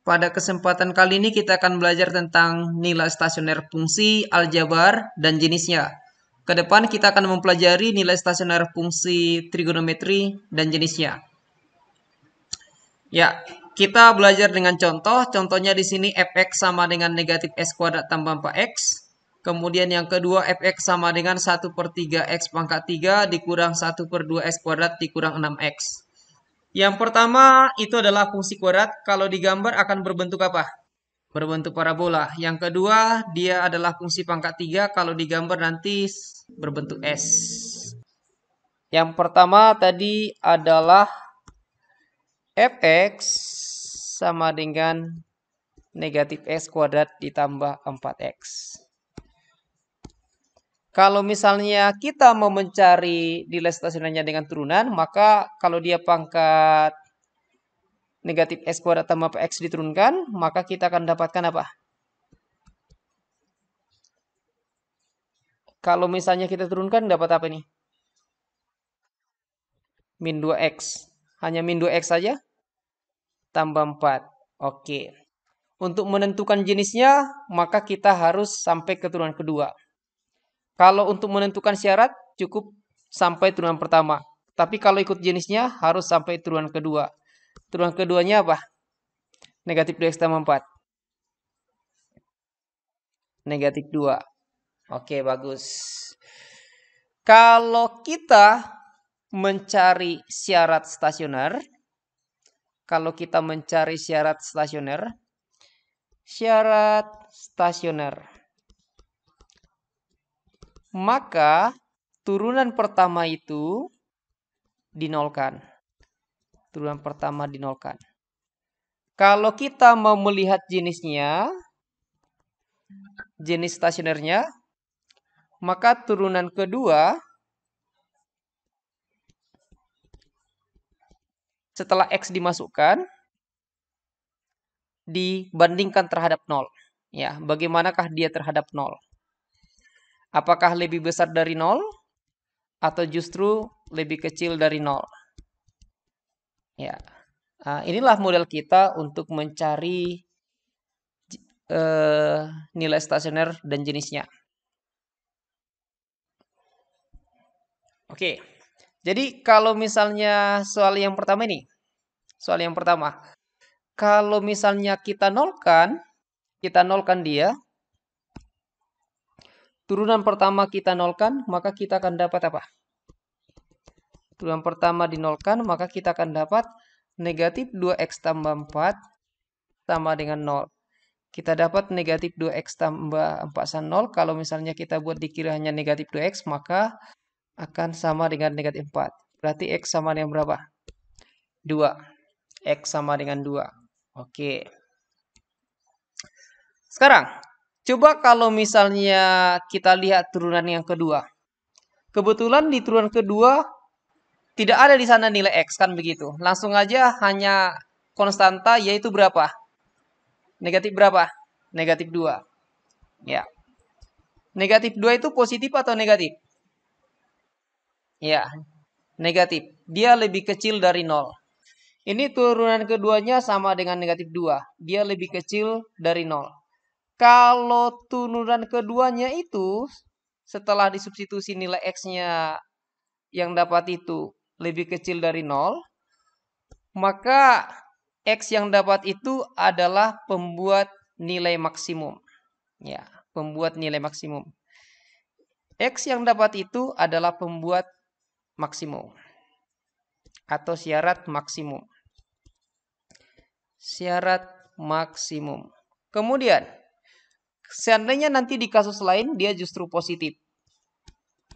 Pada kesempatan kali ini kita akan belajar tentang nilai stasioner fungsi, aljabar, dan jenisnya. Kedepan kita akan mempelajari nilai stasioner fungsi trigonometri dan jenisnya. Ya, kita belajar dengan contoh. Contohnya di sini fx sama dengan negatif x kuadrat tambah 4x. Kemudian yang kedua fx sama dengan 1/3 x pangkat 3 dikurang 1/2 x kuadrat dikurang 6x. Yang pertama itu adalah fungsi kuadrat. Kalau digambar akan berbentuk apa? Berbentuk parabola. Yang kedua, dia adalah fungsi pangkat 3. Kalau digambar nanti berbentuk S. Yang pertama tadi adalah fx sama dengan negatif x kuadrat ditambah 4x. Kalau misalnya kita mau mencari nilai stasionernya dengan turunan, maka kalau dia pangkat negatif x kuadrat tambah x diturunkan, maka kita akan dapatkan apa? Kalau misalnya kita turunkan, dapat apa nih? Min 2x. Hanya min 2x saja? Tambah 4. Oke. Untuk menentukan jenisnya, maka kita harus sampai ke turunan kedua. Kalau untuk menentukan syarat, cukup sampai turunan pertama. Tapi kalau ikut jenisnya, harus sampai turunan kedua. Turunan keduanya apa? Negatif 2x tambah 4. Negatif 2. Oke, bagus. Kalau kita mencari syarat stasioner, maka turunan pertama itu dinolkan. Kalau kita mau melihat jenisnya, jenis stasionernya, maka turunan kedua setelah X dimasukkan dibandingkan terhadap 0. Ya, bagaimanakah dia terhadap 0? Apakah lebih besar dari 0 atau justru lebih kecil dari 0? Ya. Nah, inilah model kita untuk mencari nilai stasioner dan jenisnya. Oke. Jadi kalau misalnya soal yang pertama ini, kalau misalnya kita nolkan dia, turunan pertama kita nolkan, maka kita akan dapat apa? Turunan pertama dinolkan, maka kita akan dapat negatif 2x tambah 4 sama dengan 0. Kita dapat negatif 2x tambah 4 sama 0. Kalau misalnya kita buat dikira hanya negatif 2x, maka akan sama dengan negatif 4. Berarti x sama dengan berapa? 2. X sama dengan 2. Oke. Sekarang, coba kalau misalnya kita lihat turunan yang kedua. Kebetulan di turunan kedua tidak ada di sana nilai X, kan begitu. Langsung aja hanya konstanta, yaitu berapa? Negatif berapa? Negatif 2. Ya. Negatif 2 itu positif atau negatif? Ya, negatif. Dia lebih kecil dari 0. Ini turunan keduanya sama dengan negatif 2. Dia lebih kecil dari 0. Kalau turunan keduanya itu setelah disubstitusi nilai X-nya yang dapat itu lebih kecil dari 0, maka X yang dapat itu adalah pembuat nilai maksimum. Ya, pembuat nilai maksimum. X yang dapat itu adalah pembuat maksimum atau syarat maksimum. Syarat maksimum. Kemudian, seandainya nanti di kasus lain dia justru positif,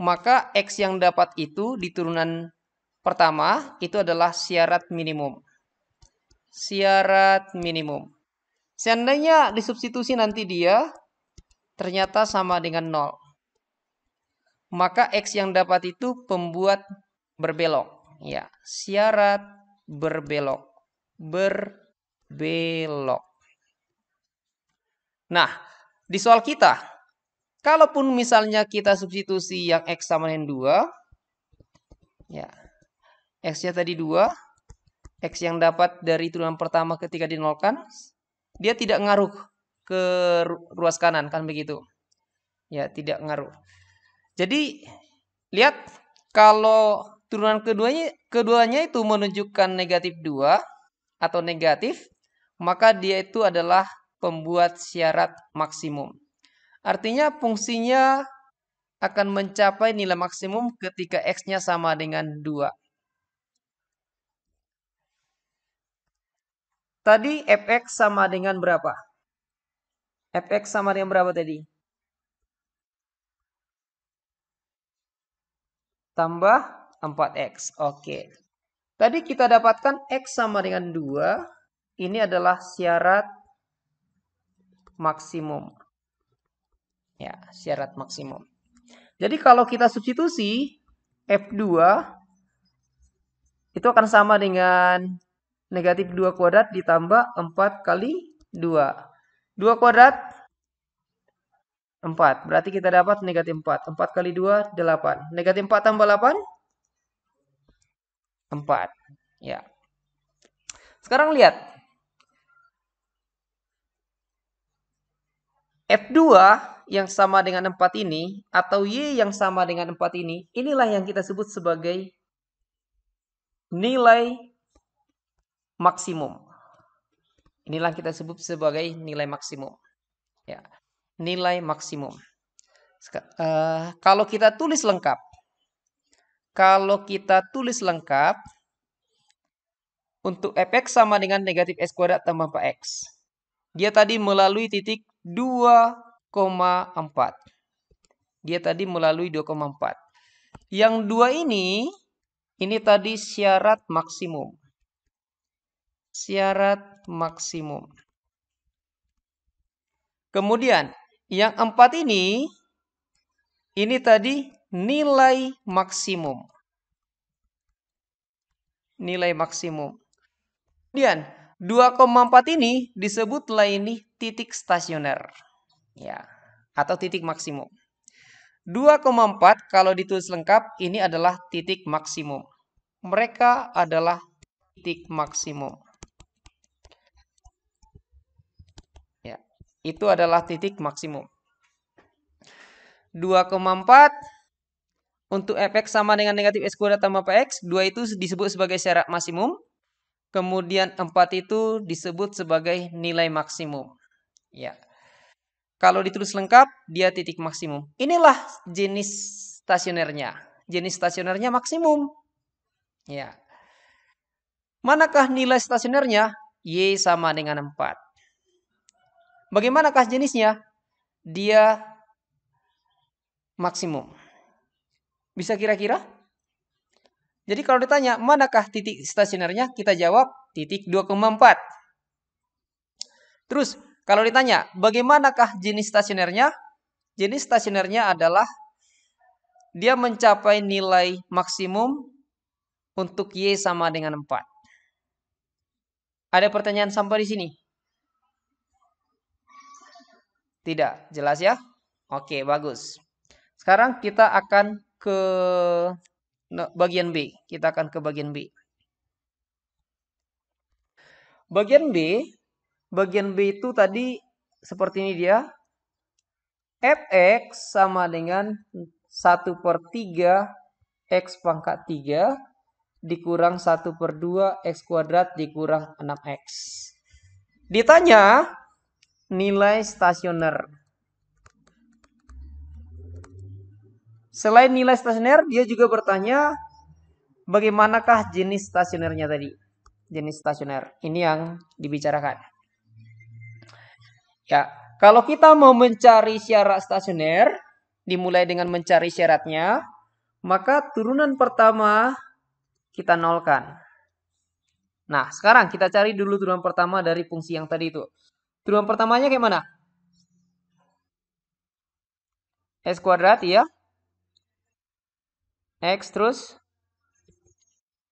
maka X yang dapat itu di turunan pertama itu adalah syarat minimum. Syarat minimum. Seandainya disubstitusi nanti dia ternyata sama dengan 0, maka X yang dapat itu pembuat berbelok. Ya, syarat berbelok. Nah, di soal kita, kalaupun misalnya kita substitusi yang X sama dengan 2, ya, X-nya tadi 2, X yang dapat dari turunan pertama ketika dinolkan dia tidak ngaruh ke ruas kanan, kan begitu. Ya, tidak ngaruh. Jadi, lihat kalau turunan keduanya itu menunjukkan negatif 2 atau negatif, maka dia itu adalah pembuat syarat maksimum. Artinya fungsinya akan mencapai nilai maksimum ketika X-nya sama dengan 2. Tadi fx sama dengan berapa? Fx sama dengan berapa tadi? Tambah 4x. Oke. Tadi kita dapatkan X sama dengan 2. Ini adalah syarat maksimum. Ya, syarat maksimum. Jadi kalau kita substitusi F2 itu akan sama dengan negatif 2 kuadrat ditambah 4 kali 2. 2 kuadrat 4. Berarti kita dapat negatif 4. 4 kali 2, 8. Negatif 4 tambah 8? 4. Ya. Sekarang lihat. F2 yang sama dengan 4 ini, atau Y yang sama dengan 4 ini, inilah yang kita sebut sebagai nilai maksimum. Inilah kita sebut sebagai nilai maksimum. Ya, nilai maksimum. Kalau kita tulis lengkap, untuk fx sama dengan negatif x kuadrat tambah 4x. Dia tadi melalui titik 2,4. Dia tadi melalui 2,4. Yang 2 ini tadi syarat maksimum. Syarat maksimum. Kemudian, yang 4 ini tadi nilai maksimum. Nilai maksimum. Kemudian, 2,4 ini disebutlah ini titik stasioner. Ya, atau titik maksimum. 2,4 kalau ditulis lengkap ini adalah titik maksimum. Mereka adalah titik maksimum. Ya, itu adalah titik maksimum. 2,4 untuk fx sama dengan negatif x kuadrat tambah px. 2 itu disebut sebagai syarat maksimum. Kemudian 4 itu disebut sebagai nilai maksimum. Ya. Kalau ditulis lengkap, dia titik maksimum. Inilah jenis stasionernya. Jenis stasionernya maksimum. Ya. Manakah nilai stasionernya? Y sama dengan 4. Bagaimanakah jenisnya? Dia maksimum. Bisa kira-kira? Jadi kalau ditanya, manakah titik stasionernya? Kita jawab titik 2,4. Terus, kalau ditanya, bagaimanakah jenis stasionernya? Jenis stasionernya adalah dia mencapai nilai maksimum untuk Y sama dengan 4. Ada pertanyaan sampai di sini? Tidak, jelas ya? Oke, bagus. Sekarang kita akan ke bagian B. Kita akan ke bagian B. Bagian B itu tadi seperti ini dia. Fx sama dengan 1/3 X pangkat 3 dikurang 1/2 X kuadrat dikurang 6X. Ditanya nilai stasioner. Selain nilai stasioner, dia juga bertanya bagaimanakah jenis stasionernya tadi. Jenis stasioner. Ini yang dibicarakan. Ya, kalau kita mau mencari syarat stasioner, dimulai dengan mencari syaratnya, maka turunan pertama kita nolkan. Nah, sekarang kita cari dulu turunan pertama dari fungsi yang tadi itu. Turunan pertamanya kayak mana? X kuadrat, ya. X terus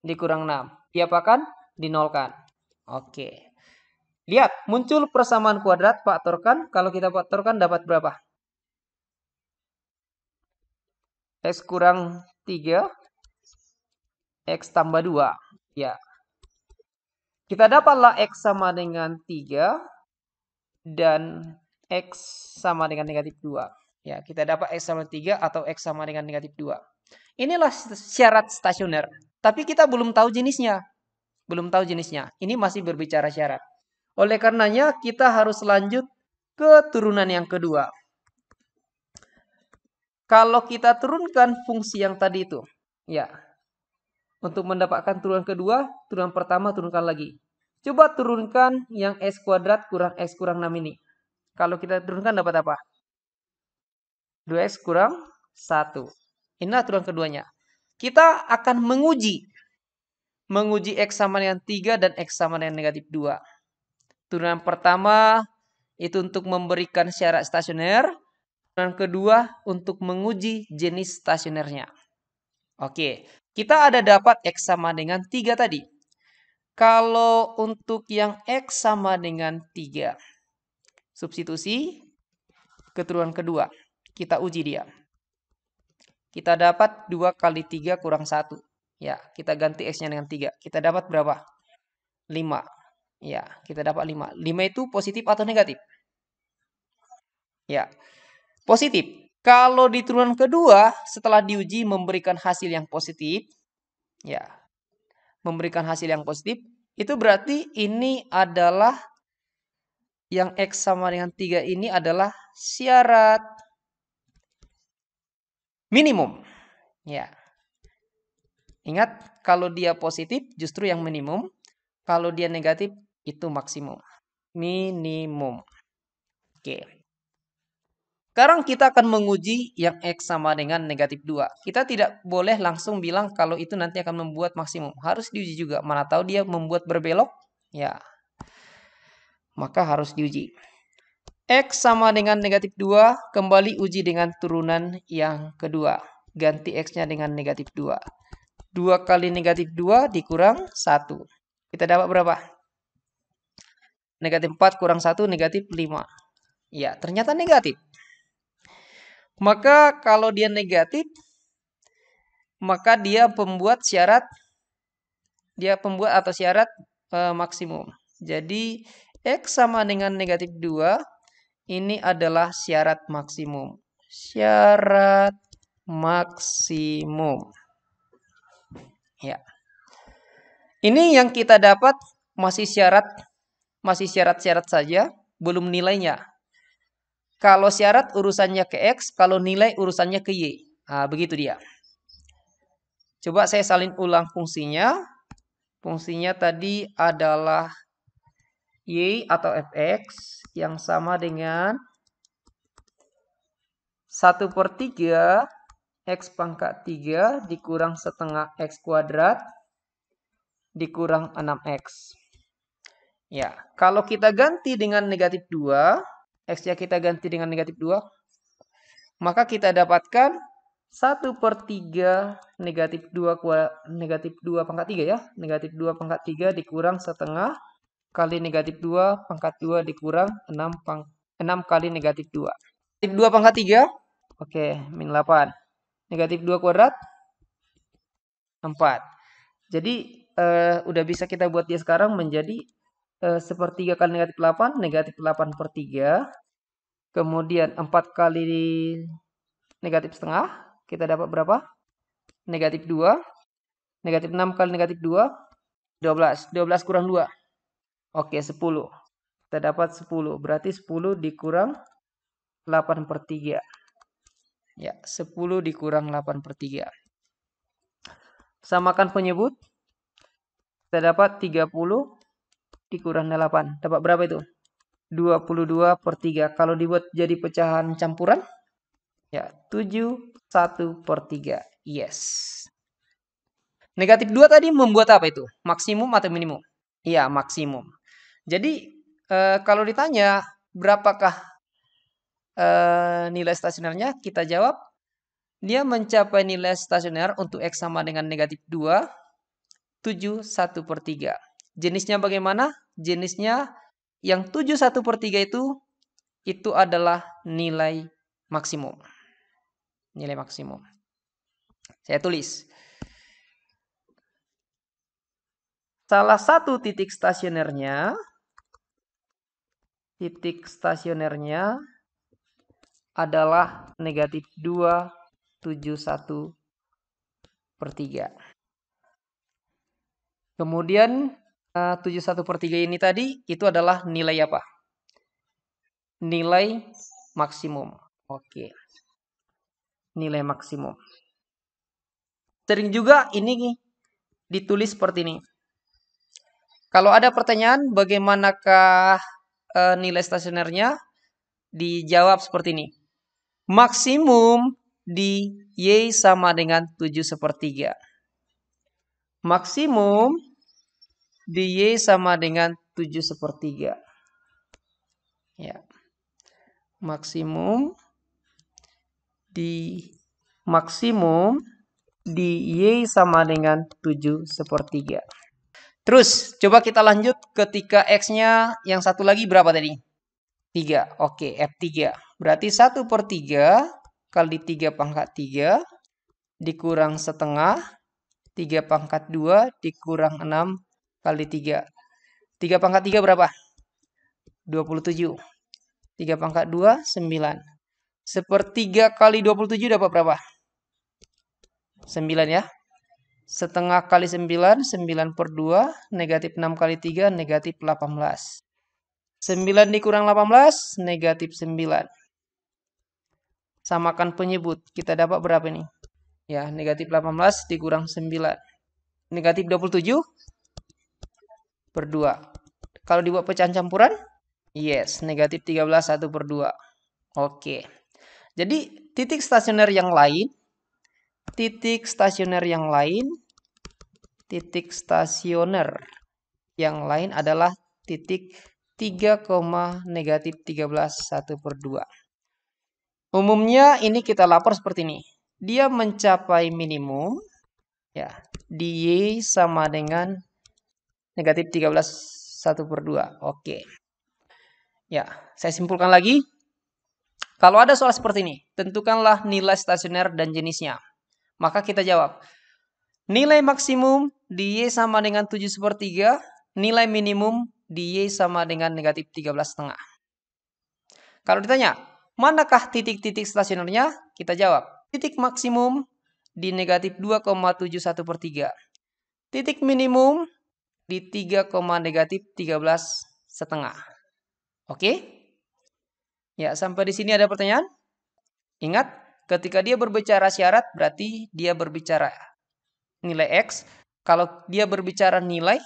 dikurang 6. Diapakan? Dinolkan. Oke. Lihat, muncul persamaan kuadrat, faktorkan. Kalau kita faktorkan dapat berapa? X kurang 3. X tambah 2. Ya. Kita dapatlah X sama dengan 3. dan X sama dengan negatif 2. Ya, kita dapat X sama 3 atau X sama dengan negatif 2. Inilah syarat stasioner. Tapi kita belum tahu jenisnya. Belum tahu jenisnya. Ini masih berbicara syarat. Oleh karenanya kita harus lanjut ke turunan yang kedua. Kalau kita turunkan fungsi yang tadi itu, ya, untuk mendapatkan turunan kedua, turunan pertama turunkan lagi. Coba turunkan yang X kuadrat kurang X kurang 6 ini. Kalau kita turunkan dapat apa? 2X kurang 1. Inilah turunan keduanya. Kita akan menguji X sama dengan 3 dan X sama dengan negatif 2. Turunan pertama itu untuk memberikan syarat stasioner. Turunan kedua untuk menguji jenis stasionernya. Oke, kita ada dapat X sama dengan 3 tadi. Kalau untuk yang X sama dengan 3, substitusi ke turunan kedua. Kita uji dia. Kita dapat 2 kali 3 kurang 1. Ya, kita ganti X-nya dengan 3. Kita dapat berapa? 5. Ya, kita dapat 5. 5 itu positif atau negatif? Ya, positif. Kalau di turunan kedua, setelah diuji memberikan hasil yang positif, ya, memberikan hasil yang positif, itu berarti ini adalah yang X sama dengan 3 ini adalah syarat minimum. Ya. Ingat, kalau dia positif justru yang minimum. Kalau dia negatif itu maksimum. Minimum. Oke. Sekarang kita akan menguji yang X sama dengan negatif 2. Kita tidak boleh langsung bilang kalau itu nanti akan membuat maksimum. Harus diuji juga. Mana tahu dia membuat berbelok. Ya. Maka harus diuji. X sama dengan negatif 2. Kembali uji dengan turunan yang kedua. Ganti X-nya dengan negatif 2. 2 kali negatif 2 dikurang 1. Kita dapat berapa? Negatif 4 kurang 1 negatif 5. Ya, ternyata negatif. Maka kalau dia negatif, maka dia pembuat syarat maksimum. Jadi X sama dengan negatif 2 ini adalah syarat maksimum. Syarat maksimum. Ya. Ini yang kita dapat masih syarat-syarat saja, belum nilainya. Kalau syarat urusannya ke X, kalau nilai urusannya ke Y. Nah, begitu dia. Coba saya salin ulang fungsinya. Fungsinya tadi adalah Y atau Fx yang sama dengan 1/3 X pangkat 3 dikurang setengah X kuadrat dikurang 6X. Ya, kalau kita ganti dengan negatif 2, X-nya kita ganti dengan negatif 2, maka kita dapatkan 1/3 negatif 2 pangkat 3 ya. Negatif 2 pangkat 3 dikurang setengah kali negatif 2 pangkat 2 dikurang 6 kali negatif 2. Negatif 2 pangkat 3, oke, min 8. Negatif 2 kuadrat, 4. Jadi, udah bisa kita buat dia sekarang menjadi 1/3 kali negatif 8/3. Kemudian 4 kali negatif setengah, kita dapat berapa? Negatif 2. Negatif 6 kali negatif 2, 12. 12 kurang 2. Oke, 10. Kita dapat 10. Berarti 10 dikurang 8/3. Ya, 10 dikurang 8/3. Samakan penyebut. Kita dapat 30 dikurang 8. Dapat berapa itu? 22/3. Kalau dibuat jadi pecahan campuran, ya 71/3. Yes. Negatif 2 tadi membuat apa itu? Maksimum atau minimum? Iya, maksimum. Jadi kalau ditanya berapakah nilai stasionernya, kita jawab dia mencapai nilai stasioner untuk X sama dengan negatif 2, 71/3. Jenisnya bagaimana? Jenisnya yang 71/3 itu adalah nilai maksimum. Nilai maksimum. Saya tulis. Salah satu titik stasionernya titik stasionernya adalah negatif 271/3. Kemudian 71/3 ini tadi itu adalah nilai apa? Nilai maksimum. Oke. Nilai maksimum. Sering juga ini ditulis seperti ini. Kalau ada pertanyaan bagaimanakah nilai stasionernya, dijawab seperti ini. Maksimum di Y sama dengan 7/3. Maksimum di Y sama dengan 7/3. Ya. Maksimum di Y sama dengan 7/3. Terus, coba kita lanjut ketika X-nya yang satu lagi berapa tadi? 3. Oke, F3. Berarti 1/3 kali 3 pangkat 3 dikurang setengah. 3 pangkat 2 dikurang 6 kali 3. 3 pangkat 3 berapa? 27. 3 pangkat 2, 9. 1/3 kali 27 dapat berapa? 9 ya. Setengah kali 9, 9/2. Negatif 6 kali 3, negatif 18. 9 dikurang 18, negatif 9. Samakan penyebut. Kita dapat berapa ini? Ya, negatif 18 dikurang 9. Negatif 27/2. Kalau dibuat pecahan campuran? Yes, negatif 13 1/2. Oke. Jadi, titik stasioner yang lain adalah titik 3, negatif 13 1/2. Umumnya ini kita lapor seperti ini. Dia mencapai minimum ya di Y sama dengan negatif 13 1/2. Oke. Ya, saya simpulkan lagi. Kalau ada soal seperti ini, tentukanlah nilai stasioner dan jenisnya. Maka kita jawab. Nilai maksimum di Y sama dengan 7/3. Nilai minimum di Y sama dengan negatif 13,5. Kalau ditanya, manakah titik-titik stasionernya? Kita jawab. Titik maksimum di negatif 2,71/3. Titik minimum di 3, negatif 13,5. Oke? Ya, sampai di sini ada pertanyaan? Ingat, ketika dia berbicara syarat, berarti dia berbicara nilai X. Kalau dia berbicara nilai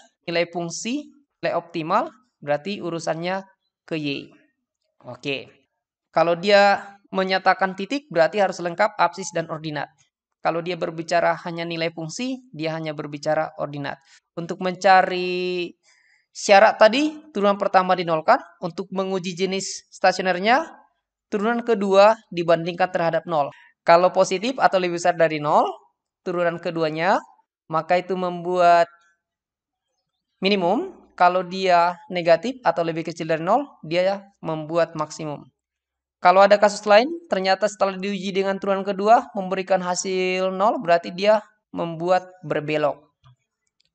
fungsi, nilai optimal, berarti urusannya ke Y. Oke. Kalau dia menyatakan titik, berarti harus lengkap absis dan ordinat. Kalau dia berbicara hanya nilai fungsi, dia hanya berbicara ordinat. Untuk mencari syarat tadi, turunan pertama dinolkan. Untuk menguji jenis stasionernya, turunan kedua dibandingkan terhadap 0. Kalau positif atau lebih besar dari 0, turunan keduanya, maka itu membuat minimum. Kalau dia negatif atau lebih kecil dari 0, dia membuat maksimum. Kalau ada kasus lain, ternyata setelah diuji dengan turunan kedua, memberikan hasil 0, berarti dia membuat berbelok.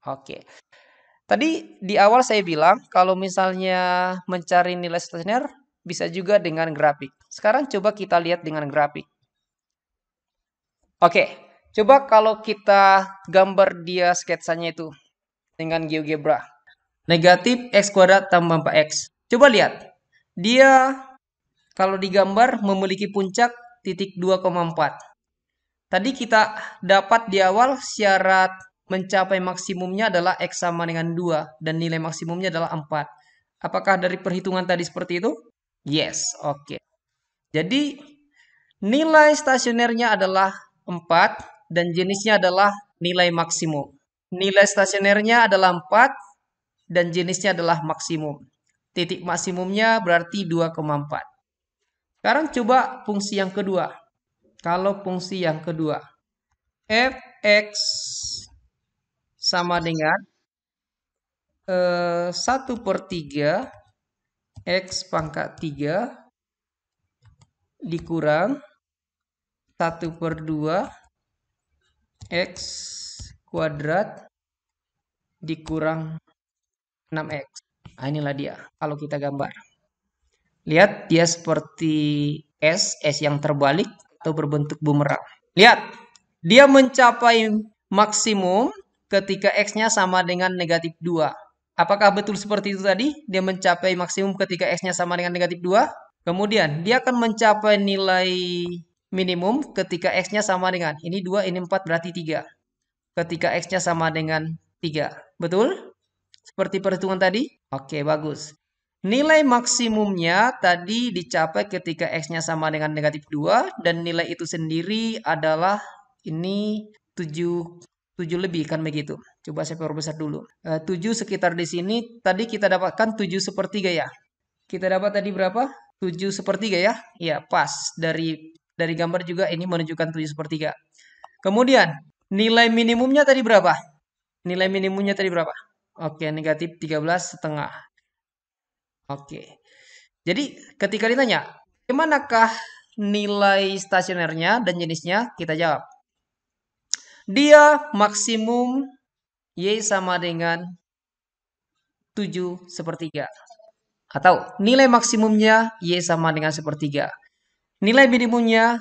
Oke. Tadi di awal saya bilang, kalau misalnya mencari nilai stasioner, bisa juga dengan grafik. Sekarang coba kita lihat dengan grafik. Oke, coba kalau kita gambar dia sketsanya itu dengan GeoGebra. Negatif X kuadrat tambah 4X. Coba lihat. Dia kalau digambar memiliki puncak titik 2,4. Tadi kita dapat di awal syarat mencapai maksimumnya adalah X sama dengan 2 dan nilai maksimumnya adalah 4. Apakah dari perhitungan tadi seperti itu? Yes, oke. Jadi nilai stasionernya adalah 4 dan jenisnya adalah nilai maksimum. Nilai stasionernya adalah 4 dan jenisnya adalah maksimum. Titik maksimumnya berarti 2,4. Sekarang coba fungsi yang kedua. Kalau fungsi yang kedua, fx sama dengan 1/3 X pangkat 3 dikurang 1/2 X kuadrat dikurang 6X. Nah, inilah dia kalau kita gambar. Lihat, dia seperti S yang terbalik atau berbentuk bumerang. Lihat, dia mencapai maksimum ketika X-nya sama dengan negatif 2. Apakah betul seperti itu tadi? Dia mencapai maksimum ketika X-nya sama dengan negatif 2. Kemudian, dia akan mencapai nilai minimum ketika X-nya sama dengan, ini 2, ini 4, berarti 3. Ketika X-nya sama dengan 3. Betul? Seperti perhitungan tadi? Oke, bagus. Nilai maksimumnya tadi dicapai ketika X-nya sama dengan negatif 2. Dan nilai itu sendiri adalah ini 7, 7 lebih kan begitu. Coba saya perbesar dulu. 7 sekitar di sini. Tadi kita dapatkan 7 sepertiga ya. Kita dapat tadi berapa? 7 sepertiga ya. Iya, pas. Dari gambar juga ini menunjukkan 7 sepertiga. Kemudian, nilai minimumnya tadi berapa? Nilai minimumnya tadi berapa? Oke, negatif 13,5. Oke. Jadi ketika ditanya, bagaimanakah nilai stasionernya dan jenisnya? Kita jawab. Dia maksimum Y sama dengan 7 sepertiga. Atau nilai maksimumnya Y sama dengan sepertiga. Nilai minimumnya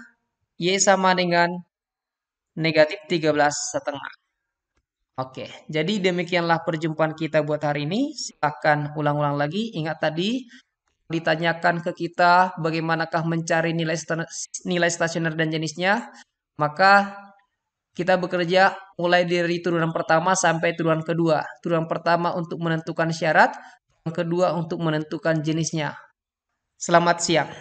Y sama dengan negatif 13,5. Oke, jadi demikianlah perjumpaan kita buat hari ini. Silakan ulang-ulang lagi. Ingat tadi ditanyakan ke kita bagaimanakah mencari nilai stasioner dan jenisnya, maka kita bekerja mulai dari turunan pertama sampai turunan kedua. Turunan pertama untuk menentukan syarat, yang kedua untuk menentukan jenisnya. Selamat siang.